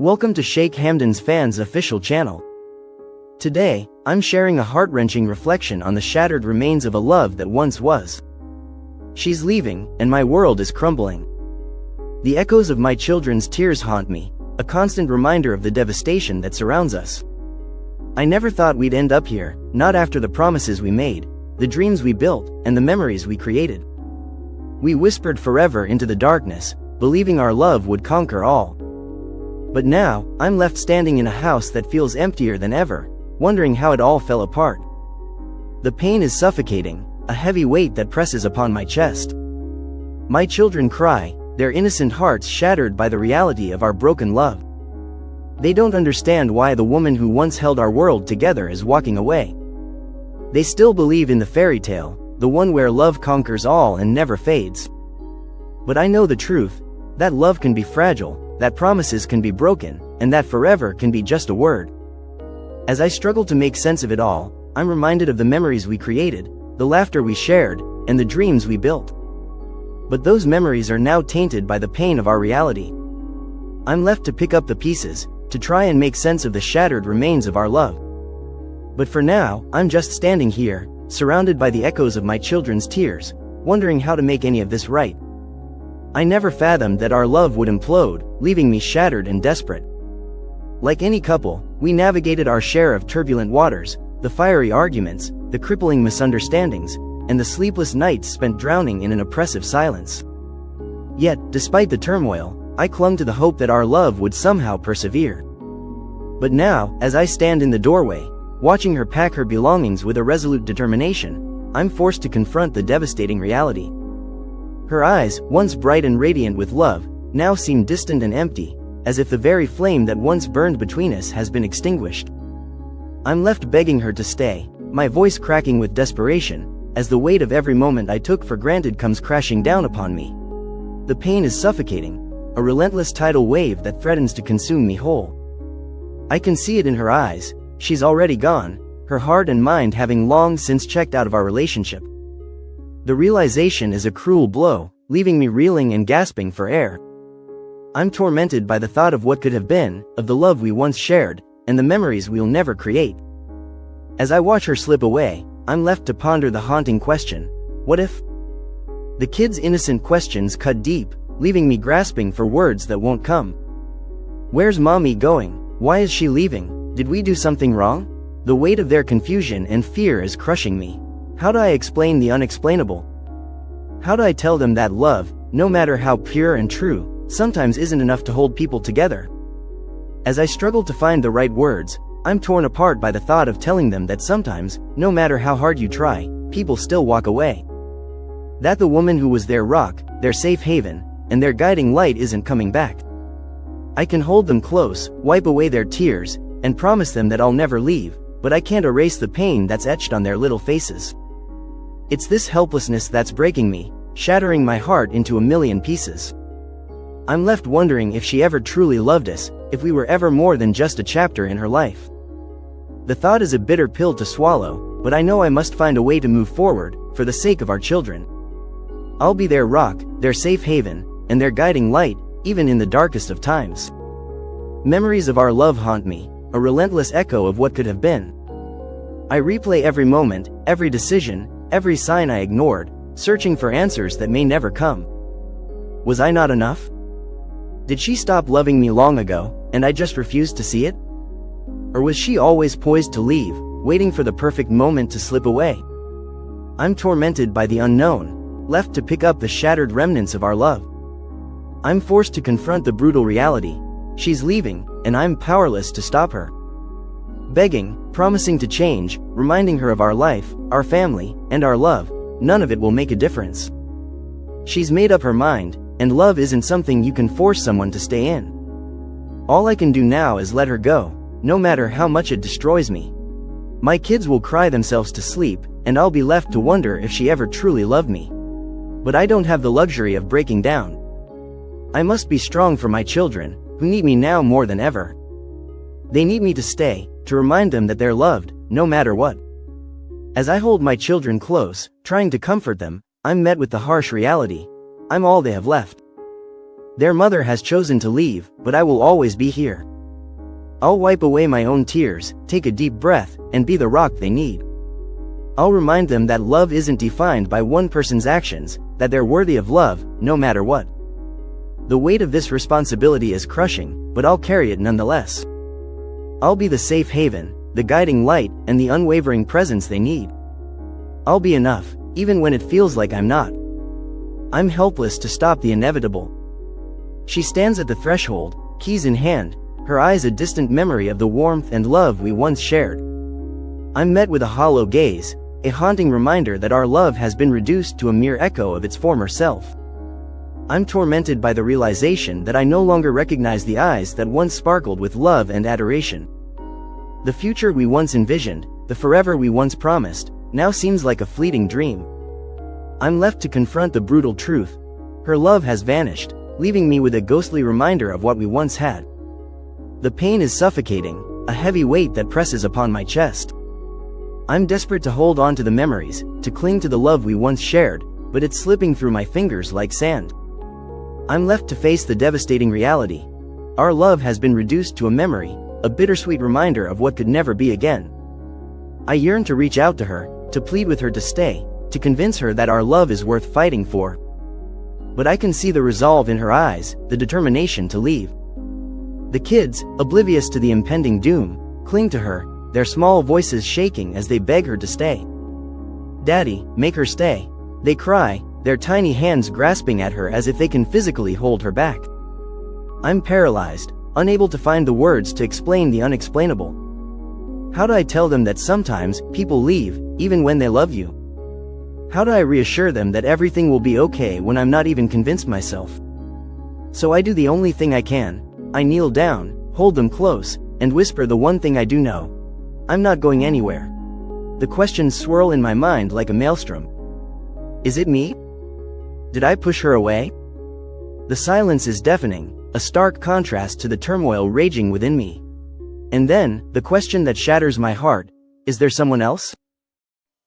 Welcome to Sheikh Hamdan's fans official channel. Today, I'm sharing a heart-wrenching reflection on the shattered remains of a love that once was. She's leaving, and my world is crumbling. The echoes of my children's tears haunt me, a constant reminder of the devastation that surrounds us. I never thought we'd end up here, not after the promises we made, the dreams we built, and the memories we created. We whispered forever into the darkness, believing our love would conquer all. But now, I'm left standing in a house that feels emptier than ever, wondering how it all fell apart. The pain is suffocating, a heavy weight that presses upon my chest. My children cry, their innocent hearts shattered by the reality of our broken love. They don't understand why the woman who once held our world together is walking away. They still believe in the fairy tale, the one where love conquers all and never fades. But I know the truth, that love can be fragile, that promises can be broken, and that forever can be just a word. As I struggle to make sense of it all, I'm reminded of the memories we created, the laughter we shared, and the dreams we built. But those memories are now tainted by the pain of our reality. I'm left to pick up the pieces, to try and make sense of the shattered remains of our love. But for now, I'm just standing here, surrounded by the echoes of my children's tears, wondering how to make any of this right. I never fathomed that our love would implode, leaving me shattered and desperate. Like any couple, we navigated our share of turbulent waters, the fiery arguments, the crippling misunderstandings, and the sleepless nights spent drowning in an oppressive silence. Yet, despite the turmoil, I clung to the hope that our love would somehow persevere. But now, as I stand in the doorway, watching her pack her belongings with a resolute determination, I'm forced to confront the devastating reality. Her eyes, once bright and radiant with love, now seem distant and empty, as if the very flame that once burned between us has been extinguished. I'm left begging her to stay, my voice cracking with desperation, as the weight of every moment I took for granted comes crashing down upon me. The pain is suffocating, a relentless tidal wave that threatens to consume me whole. I can see it in her eyes, she's already gone, her heart and mind having long since checked out of our relationship. The realization is a cruel blow, leaving me reeling and gasping for air. I'm tormented by the thought of what could have been, of the love we once shared, and the memories we'll never create. As I watch her slip away, I'm left to ponder the haunting question, what if? The kid's innocent questions cut deep, leaving me grasping for words that won't come. Where's mommy going? Why is she leaving? Did we do something wrong? The weight of their confusion and fear is crushing me. How do I explain the unexplainable? How do I tell them that love, no matter how pure and true, sometimes isn't enough to hold people together? As I struggle to find the right words, I'm torn apart by the thought of telling them that sometimes, no matter how hard you try, people still walk away. That the woman who was their rock, their safe haven, and their guiding light isn't coming back. I can hold them close, wipe away their tears, and promise them that I'll never leave, but I can't erase the pain that's etched on their little faces. It's this helplessness that's breaking me, shattering my heart into a million pieces. I'm left wondering if she ever truly loved us, if we were ever more than just a chapter in her life. The thought is a bitter pill to swallow, but I know I must find a way to move forward, for the sake of our children. I'll be their rock, their safe haven, and their guiding light, even in the darkest of times. Memories of our love haunt me, a relentless echo of what could have been. I replay every moment, every decision, every sign I ignored, searching for answers that may never come. Was I not enough? Did she stop loving me long ago, and I just refused to see it? Or was she always poised to leave, waiting for the perfect moment to slip away? I'm tormented by the unknown, left to pick up the shattered remnants of our love. I'm forced to confront the brutal reality. She's leaving, and I'm powerless to stop her. Begging, promising to change, reminding her of our life, our family, and our love, none of it will make a difference. She's made up her mind, and love isn't something you can force someone to stay in. All I can do now is let her go, no matter how much it destroys me. My kids will cry themselves to sleep, and I'll be left to wonder if she ever truly loved me. But I don't have the luxury of breaking down. I must be strong for my children, who need me now more than ever. They need me to stay, to remind them that they're loved, no matter what. As I hold my children close, trying to comfort them, I'm met with the harsh reality. I'm all they have left. Their mother has chosen to leave, but I will always be here. I'll wipe away my own tears, take a deep breath, and be the rock they need. I'll remind them that love isn't defined by one person's actions, that they're worthy of love, no matter what. The weight of this responsibility is crushing, but I'll carry it nonetheless. I'll be the safe haven, the guiding light, and the unwavering presence they need. I'll be enough, even when it feels like I'm not. I'm helpless to stop the inevitable. She stands at the threshold, keys in hand, her eyes a distant memory of the warmth and love we once shared. I'm met with a hollow gaze, a haunting reminder that our love has been reduced to a mere echo of its former self. I'm tormented by the realization that I no longer recognize the eyes that once sparkled with love and adoration. The future we once envisioned, the forever we once promised, now seems like a fleeting dream. I'm left to confront the brutal truth. Her love has vanished, leaving me with a ghostly reminder of what we once had. The pain is suffocating, a heavy weight that presses upon my chest. I'm desperate to hold on to the memories, to cling to the love we once shared, but it's slipping through my fingers like sand. I'm left to face the devastating reality. Our love has been reduced to a memory, a bittersweet reminder of what could never be again. I yearn to reach out to her, to plead with her to stay, to convince her that our love is worth fighting for. But I can see the resolve in her eyes, the determination to leave. The kids, oblivious to the impending doom, cling to her, their small voices shaking as they beg her to stay. "Daddy, make her stay," they cry, their tiny hands grasping at her as if they can physically hold her back. I'm paralyzed, unable to find the words to explain the unexplainable. How do I tell them that sometimes people leave, even when they love you? How do I reassure them that everything will be okay when I'm not even convinced myself? So I do the only thing I can. I kneel down, hold them close, and whisper the one thing I do know. I'm not going anywhere. The questions swirl in my mind like a maelstrom. Is it me? Did I push her away? The silence is deafening, a stark contrast to the turmoil raging within me. And then, the question that shatters my heart, is there someone else?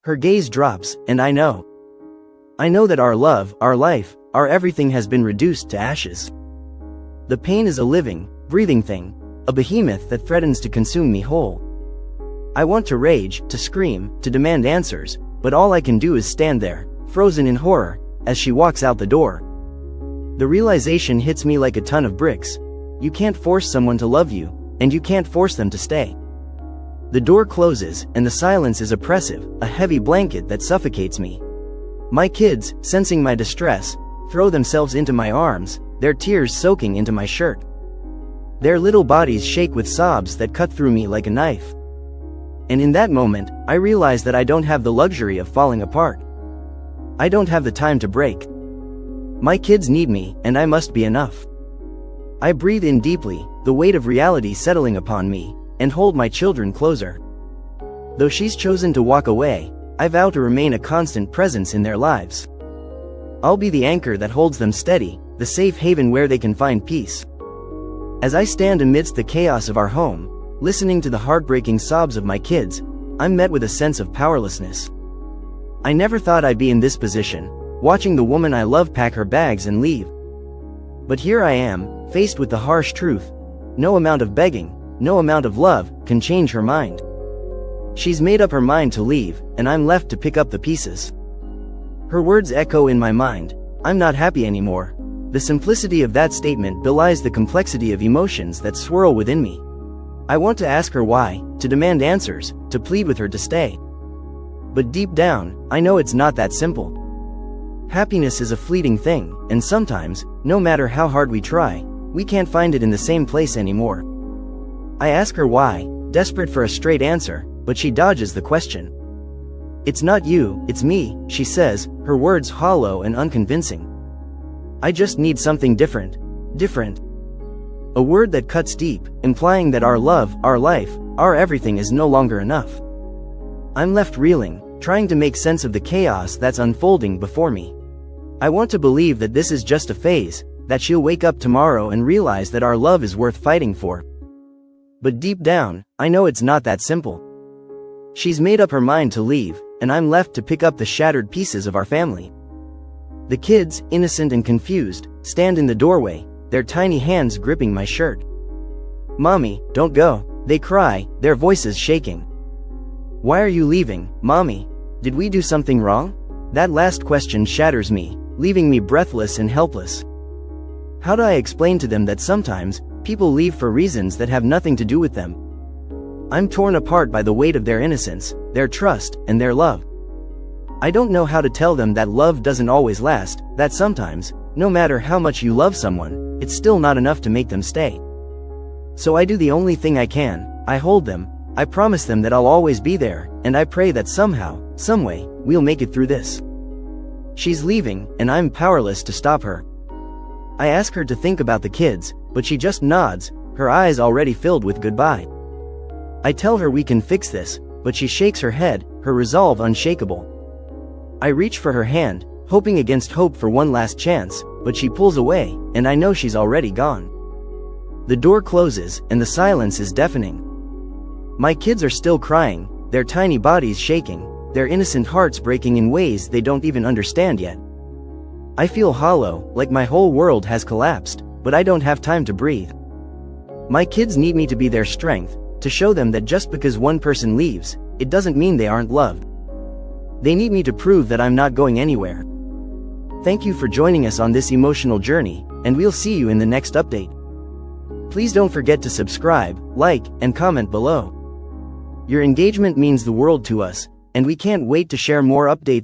Her gaze drops, and I know. I know that our love, our life, our everything has been reduced to ashes. The pain is a living, breathing thing, a behemoth that threatens to consume me whole. I want to rage, to scream, to demand answers, but all I can do is stand there, frozen in horror, as she walks out the door. The realization hits me like a ton of bricks. You can't force someone to love you, and you can't force them to stay. The door closes, and the silence is oppressive, a heavy blanket that suffocates me. My kids, sensing my distress, throw themselves into my arms, their tears soaking into my shirt. Their little bodies shake with sobs that cut through me like a knife. And in that moment, I realize that I don't have the luxury of falling apart. I don't have the time to break. My kids need me, and I must be enough. I breathe in deeply, the weight of reality settling upon me, and hold my children closer. Though she's chosen to walk away, I vow to remain a constant presence in their lives. I'll be the anchor that holds them steady, the safe haven where they can find peace. As I stand amidst the chaos of our home, listening to the heartbreaking sobs of my kids, I'm met with a sense of powerlessness. I never thought I'd be in this position, watching the woman I love pack her bags and leave. But here I am, faced with the harsh truth. No amount of begging, no amount of love, can change her mind. She's made up her mind to leave, and I'm left to pick up the pieces. Her words echo in my mind, "I'm not happy anymore." The simplicity of that statement belies the complexity of emotions that swirl within me. I want to ask her why, to demand answers, to plead with her to stay. But deep down, I know it's not that simple. Happiness is a fleeting thing, and sometimes, no matter how hard we try, we can't find it in the same place anymore. I ask her why, desperate for a straight answer, but she dodges the question. "It's not you, it's me," she says, her words hollow and unconvincing. "I just need something different." Different. A word that cuts deep, implying that our love, our life, our everything is no longer enough. I'm left reeling, trying to make sense of the chaos that's unfolding before me. I want to believe that this is just a phase, that she'll wake up tomorrow and realize that our love is worth fighting for. But deep down, I know it's not that simple. She's made up her mind to leave, and I'm left to pick up the shattered pieces of our family. The kids, innocent and confused, stand in the doorway, their tiny hands gripping my shirt. "Mommy, don't go," they cry, their voices shaking. "Why are you leaving, Mommy? Did we do something wrong?" That last question shatters me, leaving me breathless and helpless. How do I explain to them that sometimes people leave for reasons that have nothing to do with them? I'm torn apart by the weight of their innocence, their trust, and their love. I don't know how to tell them that love doesn't always last, that sometimes, no matter how much you love someone, it's still not enough to make them stay. So I do the only thing I can. I hold them, I promise them that I'll always be there, and I pray that somehow, someway, we'll make it through this. She's leaving, and I'm powerless to stop her. I ask her to think about the kids, but she just nods, her eyes already filled with goodbye. I tell her we can fix this, but she shakes her head, her resolve unshakable. I reach for her hand, hoping against hope for one last chance, but she pulls away, and I know she's already gone. The door closes, and the silence is deafening. My kids are still crying, their tiny bodies shaking, their innocent hearts breaking in ways they don't even understand yet. I feel hollow, like my whole world has collapsed, but I don't have time to breathe. My kids need me to be their strength, to show them that just because one person leaves, it doesn't mean they aren't loved. They need me to prove that I'm not going anywhere. Thank you for joining us on this emotional journey, and we'll see you in the next update. Please don't forget to subscribe, like, and comment below. Your engagement means the world to us, and we can't wait to share more updates.